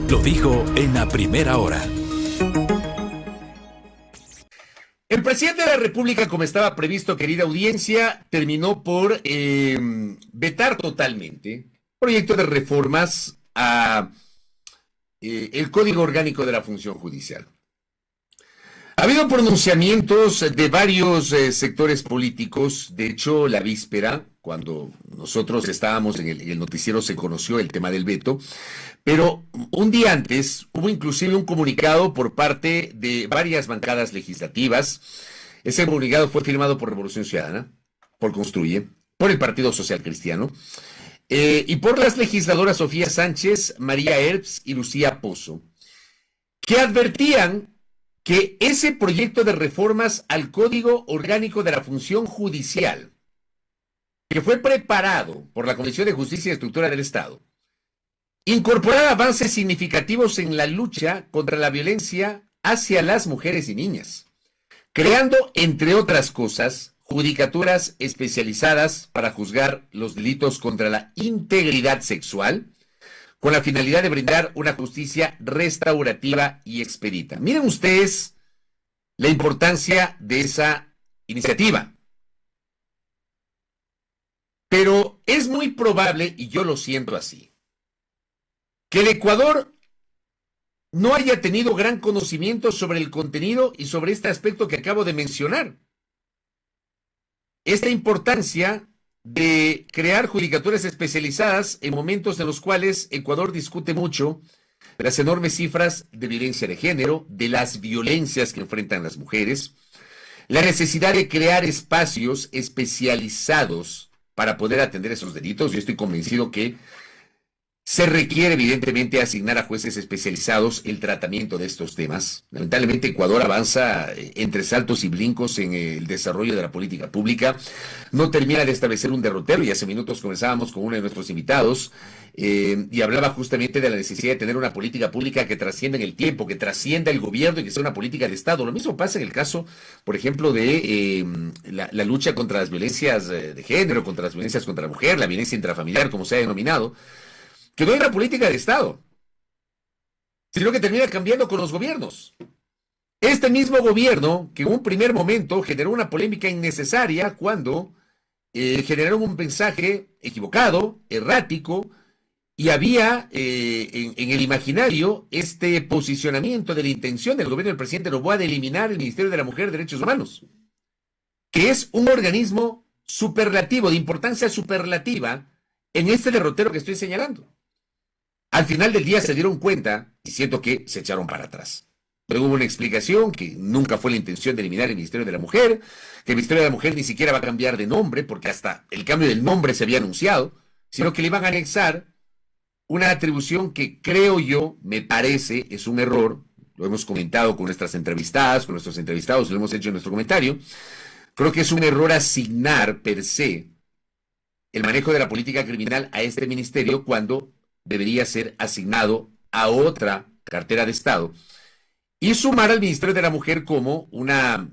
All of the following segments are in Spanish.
Lo dijo en la primera hora. El presidente de la República, como estaba previsto, querida audiencia, terminó por vetar totalmente proyecto de reformas a el Código Orgánico de la Función Judicial. Ha habido pronunciamientos de varios sectores políticos. De hecho, la víspera, cuando nosotros estábamos en el noticiero, se conoció el tema del veto, pero un día antes hubo inclusive un comunicado por parte de varias bancadas legislativas. Ese comunicado fue firmado por Revolución Ciudadana, por Construye, por el Partido Social Cristiano, y por las legisladoras Sofía Sánchez, María Herbst y Lucía Pozo, que advertían que ese proyecto de reformas al Código Orgánico de la Función Judicial, que fue preparado por la Comisión de Justicia y Estructura del Estado, incorporaba avances significativos en la lucha contra la violencia hacia las mujeres y niñas, creando, entre otras cosas, judicaturas especializadas para juzgar los delitos contra la integridad sexual, con la finalidad de brindar una justicia restaurativa y expedita. Miren ustedes la importancia de esa iniciativa. Pero es muy probable, y yo lo siento así, que el Ecuador no haya tenido gran conocimiento sobre el contenido y sobre este aspecto que acabo de mencionar. Esta importancia de crear judicaturas especializadas en momentos en los cuales Ecuador discute mucho de las enormes cifras de violencia de género, de las violencias que enfrentan las mujeres, la necesidad de crear espacios especializados para poder atender esos delitos. Yo estoy convencido que se requiere evidentemente asignar a jueces especializados el tratamiento de estos temas. Lamentablemente Ecuador avanza entre saltos y brincos en el desarrollo de la política pública. No termina de establecer un derrotero, y hace minutos conversábamos con uno de nuestros invitados y hablaba justamente de la necesidad de tener una política pública que trascienda en el tiempo, que trascienda el gobierno y que sea una política de Estado. Lo mismo pasa en el caso, por ejemplo, de la lucha contra las violencias de género, contra las violencias contra la mujer, la violencia intrafamiliar, como se ha denominado, que no hay una política de Estado, sino que termina cambiando con los gobiernos. Este mismo gobierno, que en un primer momento generó una polémica innecesaria cuando generaron un mensaje equivocado, errático, y había en el imaginario este posicionamiento de la intención del gobierno del presidente Noboa de eliminar el Ministerio de la Mujer y Derechos Humanos, que es un organismo superlativo, de importancia superlativa, en este derrotero que estoy señalando. Al final del día se dieron cuenta, y siento que se echaron para atrás. Luego hubo una explicación que nunca fue la intención de eliminar el Ministerio de la Mujer, que el Ministerio de la Mujer ni siquiera va a cambiar de nombre, porque hasta el cambio del nombre se había anunciado, sino que le iban a anexar una atribución que creo yo, me parece, es un error. Lo hemos comentado con nuestras entrevistadas, con nuestros entrevistados, lo hemos hecho en nuestro comentario. Creo que es un error asignar per se el manejo de la política criminal a este ministerio cuando debería ser asignado a otra cartera de Estado y sumar al Ministerio de la Mujer como una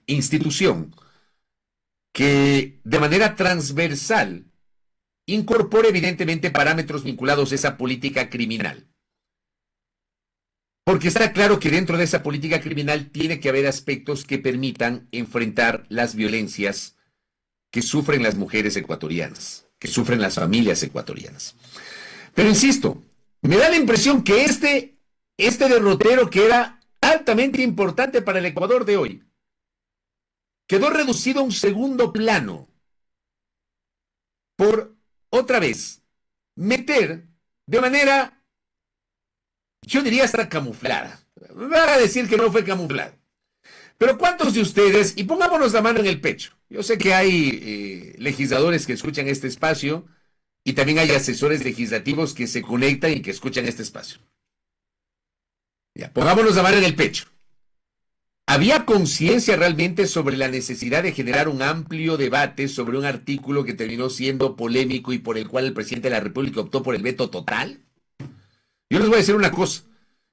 institución que de manera transversal incorpore evidentemente parámetros vinculados a esa política criminal. Porque está claro que dentro de esa política criminal tiene que haber aspectos que permitan enfrentar las violencias que sufren las mujeres ecuatorianas, que sufren las familias ecuatorianas. Pero insisto, me da la impresión que este derrotero, que era altamente importante para el Ecuador de hoy, quedó reducido a un segundo plano por, otra vez, meter de manera, yo diría hasta camuflada. Van a decir que no fue camuflado. Pero ¿cuántos de ustedes, y pongámonos la mano en el pecho, yo sé que hay legisladores que escuchan este espacio y también hay asesores legislativos que se conectan y que escuchan este espacio? Ya, pongámonos la mano en el pecho. ¿Había conciencia realmente sobre la necesidad de generar un amplio debate sobre un artículo que terminó siendo polémico y por el cual el presidente de la República optó por el veto total? Yo les voy a decir una cosa.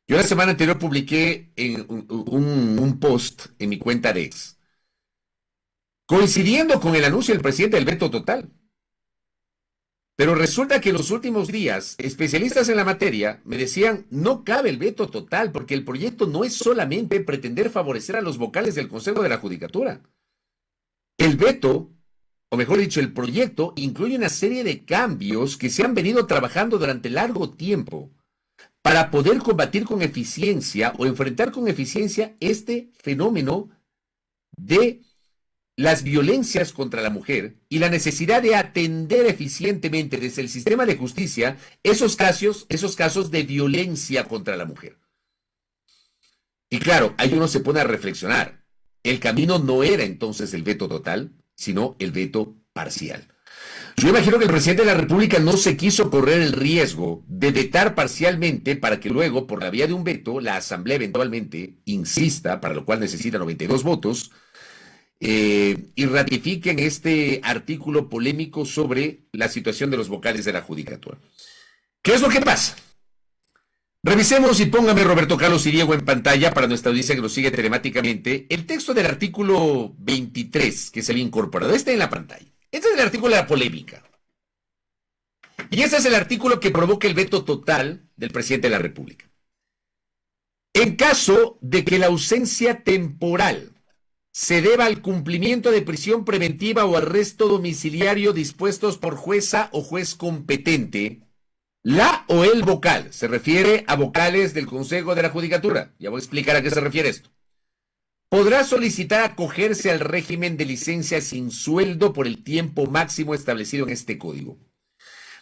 Yo la semana anterior publiqué un post en mi cuenta de X, coincidiendo con el anuncio del presidente del veto total. Pero resulta que en los últimos días, especialistas en la materia me decían, no cabe el veto total, porque el proyecto no es solamente pretender favorecer a los vocales del Consejo de la Judicatura. El veto, o mejor dicho, el proyecto, incluye una serie de cambios que se han venido trabajando durante largo tiempo para poder combatir con eficiencia o enfrentar con eficiencia este fenómeno de las violencias contra la mujer y la necesidad de atender eficientemente desde el sistema de justicia esos casos de violencia contra la mujer. Y claro, ahí uno se pone a reflexionar. El camino no era entonces el veto total, sino el veto parcial. Yo imagino que el presidente de la República no se quiso correr el riesgo de vetar parcialmente para que luego, por la vía de un veto, la Asamblea eventualmente insista, para lo cual necesita 92 votos, y ratifiquen este artículo polémico sobre la situación de los vocales de la Judicatura. ¿Qué es lo que pasa? Revisemos y póngame Roberto Carlos y Diego en pantalla para nuestra audiencia que nos sigue telemáticamente el texto del artículo 23 que se había incorporado. Este en la pantalla. Este es el artículo de la polémica. Y este es el artículo que provoca el veto total del presidente de la República. En caso de que la ausencia temporal se deba al cumplimiento de prisión preventiva o arresto domiciliario dispuestos por jueza o juez competente, la o el vocal, se refiere a vocales del Consejo de la Judicatura, ya voy a explicar a qué se refiere esto, podrá solicitar acogerse al régimen de licencia sin sueldo por el tiempo máximo establecido en este código.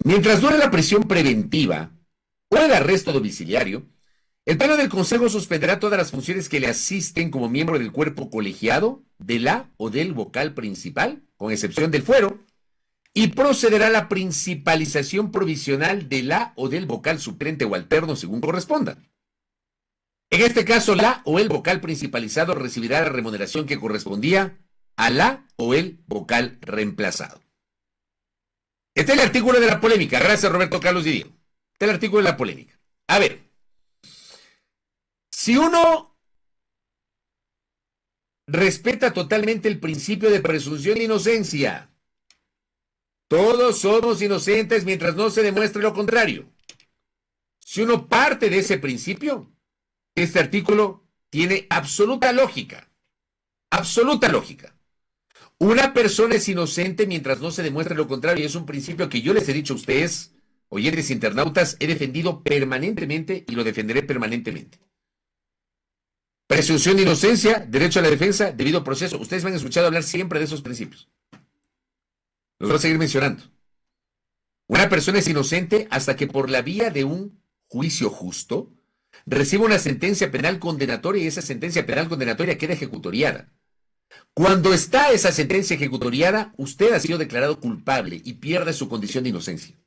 Mientras dure la prisión preventiva o el arresto domiciliario, el Pleno del Consejo suspenderá todas las funciones que le asisten como miembro del cuerpo colegiado, de la o del vocal principal, con excepción del fuero, y procederá a la principalización provisional de la o del vocal suplente o alterno según corresponda. En este caso, la o el vocal principalizado recibirá la remuneración que correspondía a la o el vocal reemplazado. Este es el artículo de la polémica. Gracias, Roberto Carlos y Diego. Este es el artículo de la polémica. A ver. Si uno respeta totalmente el principio de presunción de inocencia, todos somos inocentes mientras no se demuestre lo contrario. Si uno parte de ese principio, este artículo tiene absoluta lógica. Absoluta lógica. Una persona es inocente mientras no se demuestre lo contrario, y es un principio que yo les he dicho a ustedes, oyentes internautas, he defendido permanentemente y lo defenderé permanentemente. Presunción de inocencia, derecho a la defensa, debido proceso. Ustedes me han escuchado hablar siempre de esos principios. Los voy a seguir mencionando. Una persona es inocente hasta que por la vía de un juicio justo reciba una sentencia penal condenatoria y esa sentencia penal condenatoria queda ejecutoriada. Cuando está esa sentencia ejecutoriada, usted ha sido declarado culpable y pierde su condición de inocencia.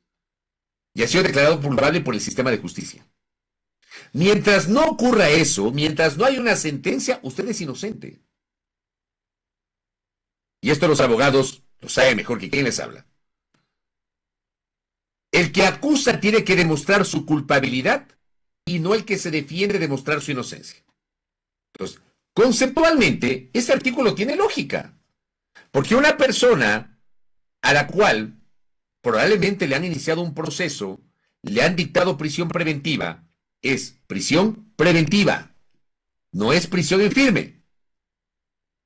Y ha sido declarado culpable por el sistema de justicia. Mientras no ocurra eso, mientras no hay una sentencia, usted es inocente. Y esto los abogados lo saben mejor que quien les habla. El que acusa tiene que demostrar su culpabilidad y no el que se defiende demostrar su inocencia. Entonces, conceptualmente, este artículo tiene lógica. Porque una persona a la cual probablemente le han iniciado un proceso, le han dictado prisión preventiva, es prisión preventiva, no es prisión en firme.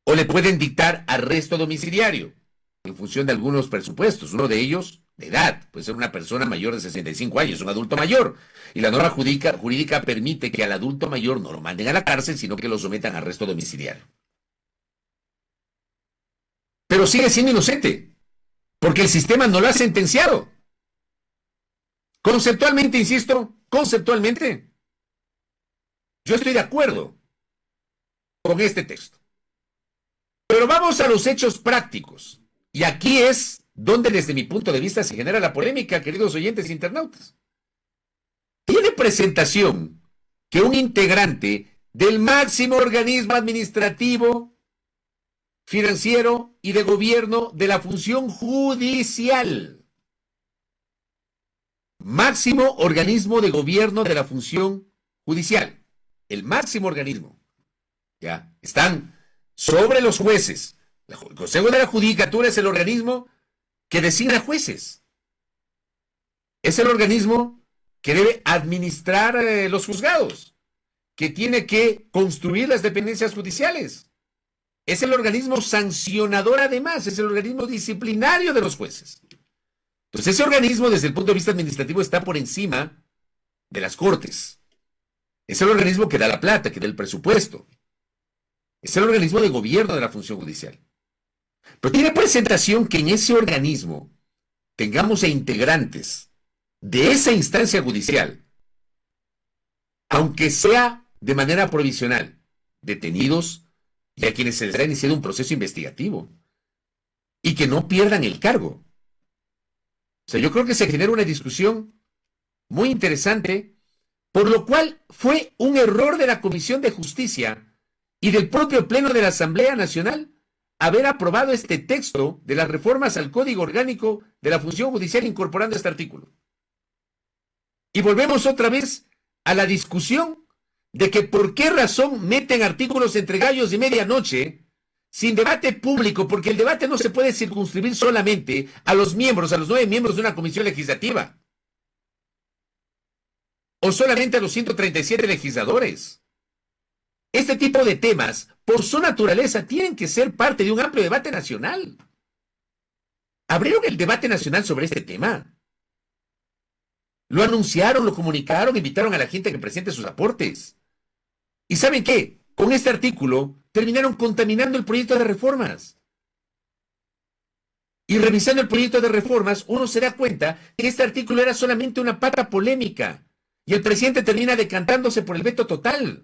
O le pueden dictar arresto domiciliario, en función de algunos presupuestos, uno de ellos de edad, puede ser una persona mayor de 65 años, un adulto mayor, y la norma jurídica permite que al adulto mayor no lo manden a la cárcel, sino que lo sometan a arresto domiciliario. Pero sigue siendo inocente, porque el sistema no lo ha sentenciado. Conceptualmente, insisto, conceptualmente, yo estoy de acuerdo con este texto. Pero vamos a los hechos prácticos. Y aquí es donde desde mi punto de vista se genera la polémica, queridos oyentes internautas. Tiene presentación que un integrante del máximo organismo administrativo, financiero y de gobierno de la función judicial, máximo organismo de gobierno de la función judicial, el máximo organismo, ya, están sobre los jueces. El Consejo de la Judicatura es el organismo que designa jueces. Es el organismo que debe administrar los juzgados, que tiene que construir las dependencias judiciales. Es el organismo sancionador además, es el organismo disciplinario de los jueces. Entonces ese organismo desde el punto de vista administrativo está por encima de las cortes. Es el organismo que da la plata, que da el presupuesto. Es el organismo de gobierno de la función judicial. Pero tiene presentación que en ese organismo tengamos a integrantes de esa instancia judicial, aunque sea de manera provisional, detenidos y a quienes se les ha iniciado un proceso investigativo, y que no pierdan el cargo. O sea, yo creo que se genera una discusión muy interesante, por lo cual fue un error de la Comisión de Justicia y del propio Pleno de la Asamblea Nacional haber aprobado este texto de las reformas al Código Orgánico de la Función Judicial incorporando este artículo. Y volvemos otra vez a la discusión de que por qué razón meten artículos entre gallos y medianoche sin debate público, porque el debate no se puede circunscribir solamente a los 9 miembros de una comisión legislativa, o solamente a los 137 legisladores. Este tipo de temas, por su naturaleza, tienen que ser parte de un amplio debate nacional. ¿Abrieron el debate nacional sobre este tema? Lo anunciaron, lo comunicaron, invitaron a la gente a que presente sus aportes. ¿Y saben qué? Con este artículo terminaron contaminando el proyecto de reformas. Y revisando el proyecto de reformas, uno se da cuenta que este artículo era solamente una pata polémica. Y el presidente termina decantándose por el veto total.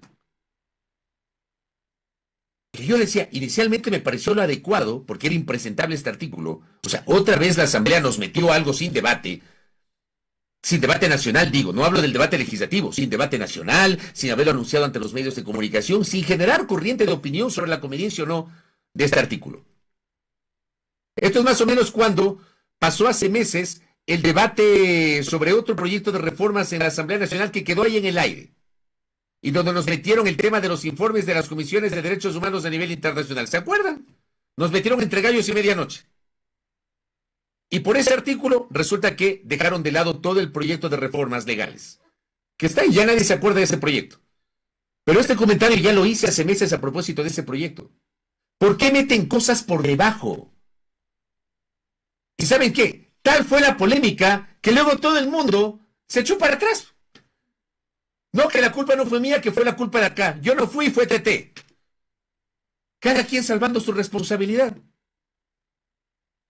Que yo decía, inicialmente me pareció lo adecuado, porque era impresentable este artículo. O sea, otra vez la Asamblea nos metió algo sin debate nacional, digo, no hablo del debate legislativo, sin debate nacional, sin haberlo anunciado ante los medios de comunicación, sin generar corriente de opinión sobre la conveniencia o no de este artículo. Esto es más o menos cuando pasó hace meses el debate sobre otro proyecto de reformas en la Asamblea Nacional que quedó ahí en el aire, y donde nos metieron el tema de los informes de las comisiones de derechos humanos a nivel internacional. ¿Se acuerdan? Nos metieron entre gallos y medianoche. Y por ese artículo resulta que dejaron de lado todo el proyecto de reformas legales, que está ahí, ya nadie se acuerda de ese proyecto. Pero este comentario ya lo hice hace meses a propósito de ese proyecto. ¿Por qué meten cosas por debajo? ¿Y saben qué? Tal fue la polémica que luego todo el mundo se echó para atrás. No, que la culpa no fue mía, que fue la culpa de acá. Yo no fui, fue TT. Cada quien salvando su responsabilidad.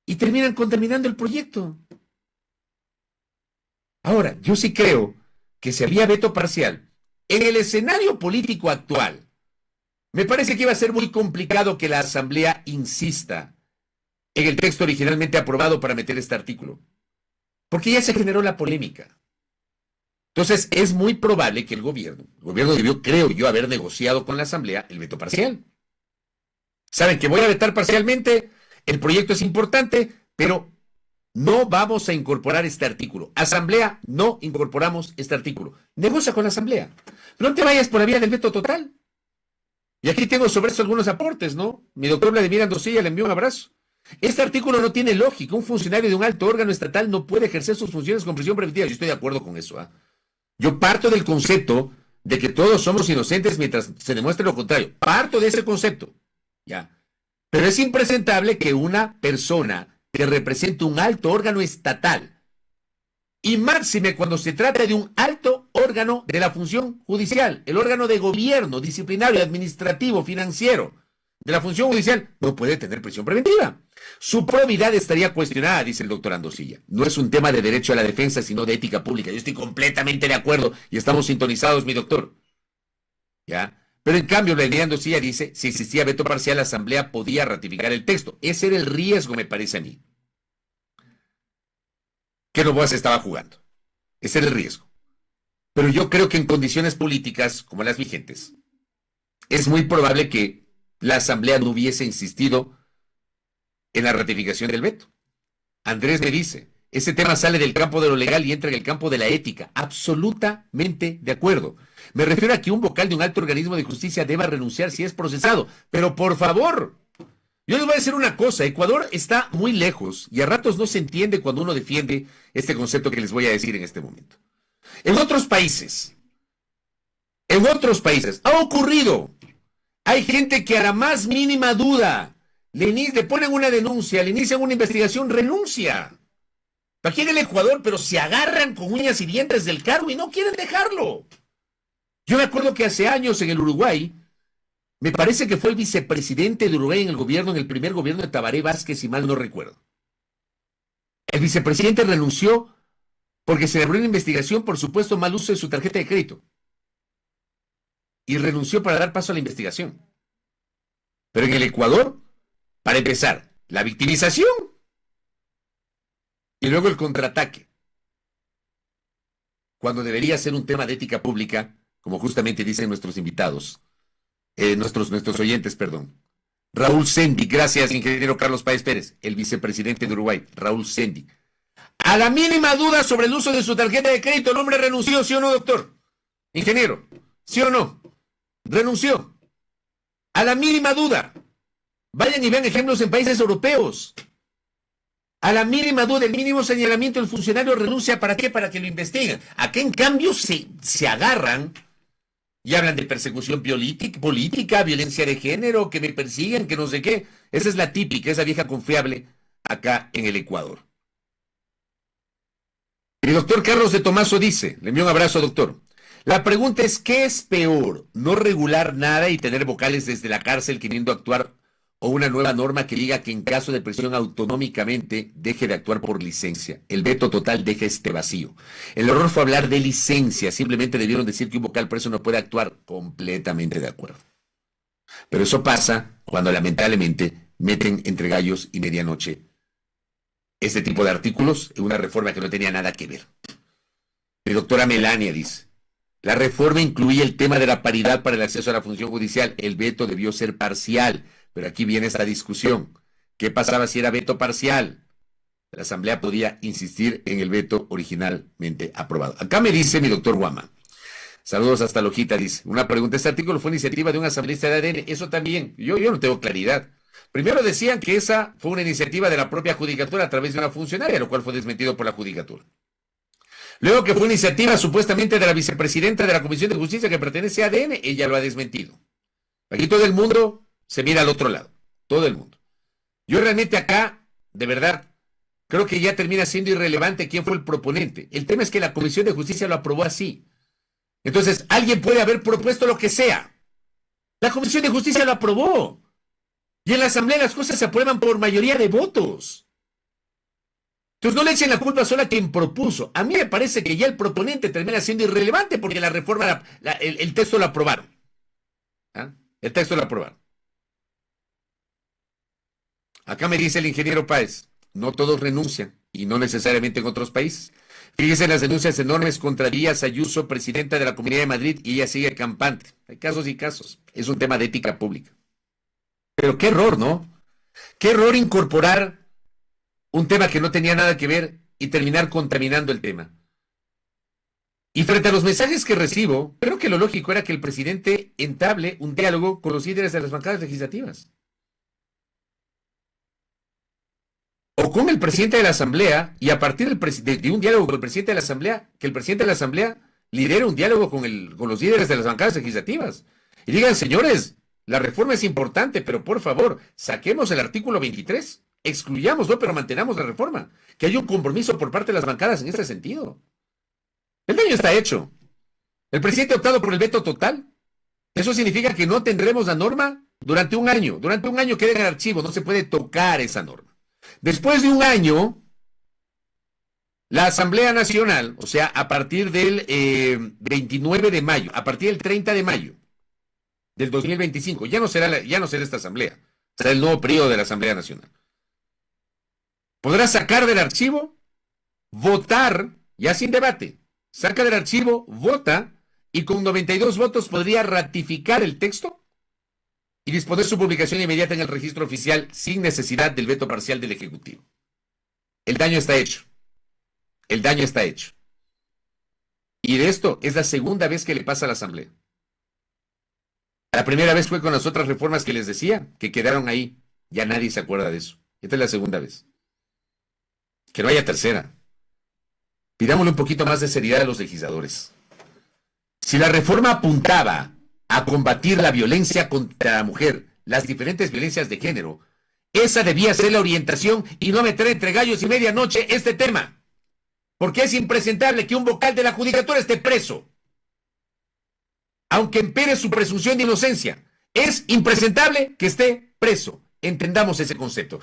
Y terminan contaminando el proyecto. Ahora, yo sí creo que si había veto parcial, en el escenario político actual, me parece que iba a ser muy complicado que la Asamblea insista en el texto originalmente aprobado para meter este artículo. Porque ya se generó la polémica. Entonces, es muy probable que el gobierno debió, creo yo, haber negociado con la Asamblea el veto parcial. ¿Saben que voy a vetar parcialmente? El proyecto es importante, pero no vamos a incorporar este artículo. Asamblea, no incorporamos este artículo. Negocia con la Asamblea. No te vayas por la vía del veto total. Y aquí tengo sobre eso algunos aportes, ¿no? Mi doctor Vladimir Andosilla le envió un abrazo. Este artículo no tiene lógica. Un funcionario de un alto órgano estatal no puede ejercer sus funciones con prisión preventiva. Yo estoy de acuerdo con eso, ¿eh? Yo parto del concepto de que todos somos inocentes mientras se demuestre lo contrario. Parto de ese concepto, ¿ya? Pero es impresentable que una persona que represente un alto órgano estatal, y máxime cuando se trata de un alto órgano de la función judicial, el órgano de gobierno, disciplinario, administrativo, financiero de la función judicial, no puede tener prisión preventiva. Su probidad estaría cuestionada, dice el doctor Andosilla. No es un tema de derecho a la defensa, sino de ética pública. Yo estoy completamente de acuerdo y estamos sintonizados, mi doctor. ¿Ya? Pero en cambio, Vladimir Andosilla dice, si existía veto parcial, la Asamblea podía ratificar el texto. Ese era el riesgo, me parece a mí, que Noboa se estaba jugando. Ese era el riesgo. Pero yo creo que en condiciones políticas como las vigentes, es muy probable que la Asamblea no hubiese insistido en la ratificación del veto. Andrés me dice, ese tema sale del campo de lo legal y entra en el campo de la ética. Absolutamente de acuerdo. Me refiero a que un vocal de un alto organismo de justicia deba renunciar si es procesado. Pero por favor, Yo les voy a decir una cosa, Ecuador está muy lejos y a ratos no se entiende cuando uno defiende este concepto que les voy a decir en este momento. En otros países ha ocurrido. Hay gente que a la más mínima duda le ponen una denuncia, le inician una investigación, renuncia. Aquí en el Ecuador, pero se agarran con uñas y dientes del cargo y no quieren dejarlo. Yo me acuerdo que hace años en el Uruguay, me parece que fue el vicepresidente de Uruguay en el primer gobierno de Tabaré Vázquez, si mal no recuerdo. El vicepresidente renunció porque se le abrió una investigación por supuesto mal uso de su tarjeta de crédito. Y renunció para dar paso a la investigación. Pero en el Ecuador, para empezar, la victimización y luego el contraataque. Cuando debería ser un tema de ética pública, como justamente dicen nuestros invitados, nuestros oyentes, perdón. Raúl Sendi, gracias, ingeniero Carlos Páez Pérez, el vicepresidente de Uruguay, Raúl Sendi. A la mínima duda sobre el uso de su tarjeta de crédito, el hombre renunció, ¿sí o no, doctor? Ingeniero, ¿sí o no? Renunció. A la mínima duda. Vayan y vean ejemplos en países europeos. A la mínima duda, el mínimo señalamiento, el funcionario renuncia. ¿Para qué? Para que lo investiguen. Aquí, en cambio, se agarran y hablan de persecución política, violencia de género, que me persiguen, que no sé qué. Esa es la típica, esa vieja confiable acá en el Ecuador. El doctor Carlos de Tomaso dice, le envío un abrazo, doctor. La pregunta es, ¿qué es peor? ¿No regular nada y tener vocales desde la cárcel queriendo actuar, o una nueva norma que diga que en caso de presión autonómicamente deje de actuar por licencia? El veto total deja este vacío. El error fue hablar de licencia, simplemente debieron decir que un vocal preso no puede actuar. Completamente de acuerdo. Pero eso pasa cuando lamentablemente meten entre gallos y medianoche este tipo de artículos en una reforma que no tenía nada que ver. Mi doctora Melania dice, la reforma incluía el tema de la paridad para el acceso a la función judicial. El veto debió ser parcial. Pero aquí viene esta discusión. ¿Qué pasaba si era veto parcial? La Asamblea podía insistir en el veto originalmente aprobado. Acá me dice mi doctor Guama. Saludos hasta Lojita, dice. Una pregunta. Este artículo fue iniciativa de un asambleísta de ADN. Eso también. Yo no tengo claridad. Primero decían que esa fue una iniciativa de la propia judicatura a través de una funcionaria, lo cual fue desmentido por la judicatura. Luego que fue iniciativa supuestamente de la vicepresidenta de la Comisión de Justicia que pertenece a ADN, ella lo ha desmentido. Aquí todo el mundo se mira al otro lado, todo el mundo. Yo realmente acá, de verdad, creo que ya termina siendo irrelevante quién fue el proponente. El tema es que la Comisión de Justicia lo aprobó así. Entonces, alguien puede haber propuesto lo que sea. La Comisión de Justicia lo aprobó. Y en la Asamblea las cosas se aprueban por mayoría de votos. Entonces no le echen la culpa solo a quien propuso. A mí me parece que ya el proponente termina siendo irrelevante porque la reforma, el texto lo aprobaron. ¿Ah? El texto lo aprobaron. Acá me dice el ingeniero Páez, no todos renuncian, y no necesariamente en otros países. Fíjese en las denuncias enormes contra Díaz Ayuso, presidenta de la Comunidad de Madrid, y ella sigue campante. Hay casos y casos. Es un tema de ética pública. Pero qué error, ¿no? Qué error incorporar un tema que no tenía nada que ver y terminar contaminando el tema. Y frente a los mensajes que recibo, creo que lo lógico era que el presidente entable un diálogo con los líderes de las bancadas legislativas. O con el presidente de la Asamblea, y a partir de un diálogo con el presidente de la Asamblea, que el presidente de la Asamblea lidere un diálogo con los líderes de las bancadas legislativas. Y digan, señores, la reforma es importante, pero por favor, saquemos el artículo 23, excluyámoslo, pero mantenamos la reforma. Que haya un compromiso por parte de las bancadas en ese sentido. El daño está hecho. El presidente ha optado por el veto total. Eso significa que no tendremos la norma durante un año. Durante un año queda en el archivo, no se puede tocar esa norma. Después de un año, la Asamblea Nacional, o sea, a partir del 29 de mayo, a partir del 30 de mayo del 2025, ya no será esta Asamblea, será el nuevo periodo de la Asamblea Nacional. Podrá sacar del archivo, votar, ya sin debate, saca del archivo, vota, y con 92 votos podría ratificar el texto y disponer su publicación inmediata en el registro oficial sin necesidad del veto parcial del Ejecutivo. El daño está hecho. El daño está hecho. Y de esto es la segunda vez que le pasa a la Asamblea. La primera vez fue con las otras reformas que les decía, que quedaron ahí Ya nadie se acuerda de eso. Esta es la segunda vez. Que no haya tercera. Pidámosle un poquito más de seriedad a los legisladores. Si la reforma apuntaba a combatir la violencia contra la mujer, las diferentes violencias de género, esa debía ser la orientación y no meter entre gallos y medianoche este tema. Porque es impresentable que un vocal de la judicatura esté preso, aunque empere su presunción de inocencia. Es impresentable que esté preso. Entendamos ese concepto.